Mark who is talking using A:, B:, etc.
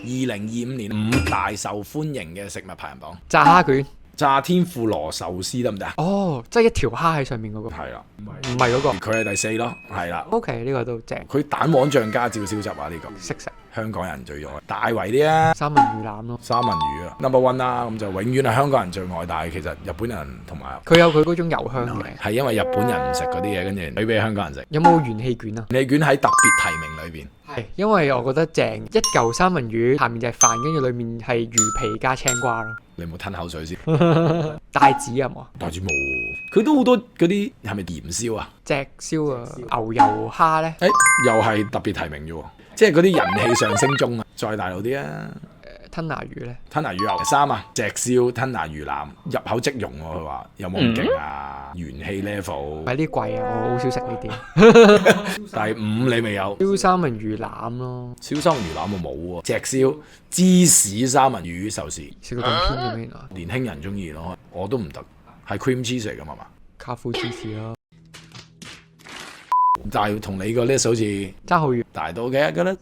A: 2025年5大受歡迎嘅食物排行榜，
B: 炸蝦卷。
A: 炸天婦羅壽司得唔得啊？
B: 哦，即係一條蝦喺上面嗰個。
A: 係啦，
B: 唔係嗰個。
A: 佢係第4咯，係啦。
B: OK，呢個都正。
A: 佢蛋黃醬加照燒汁啊，呢個
B: 識食。
A: 香港人最愛。大圍啲啊，
B: 三文魚腩咯。
A: 三文魚啊，number one 啦，咁就永遠係香港人最愛，但係其實日本人同埋
B: 佢有佢嗰種油香嘅。
A: 係因為日本人唔食嗰啲嘢，跟住俾香港人食。
B: 有冇元氣卷啊？
A: 元氣卷喺特別提名裏邊。
B: 係，因為我覺得正，一嚿三文魚下面就係飯，跟住裡面係魚皮加青瓜咯。
A: 你冇吞口水先。
B: 帶子有冇啊？
A: 帶子冇，佢都好多嗰啲係咪鹽燒啊？
B: 隻燒啊，牛油蝦咧？
A: 又係特別提名啫喎，即係嗰啲人氣上升中啊！再大路啲啊！
B: 吞拿魚咧？
A: 吞拿魚牛3啊，隻燒吞拿魚腩入口即溶喎，佢話有冇咁勁啊？元氣 level
B: 係啲貴啊，我好少食呢啲。
A: 第5你未有？
B: 燒三文魚腩咯。
A: 燒三文魚腩我冇喎，隻燒芝士三文魚壽司。
B: 食到咁偏嘅咩啊？
A: 年輕人中意咯，我都唔得，係 cream cheese 嚟㗎嘛嘛。
B: 卡夫芝士咯。
A: 但係同你個 list 好似
B: 爭好遠。
A: 大到嘅，覺得。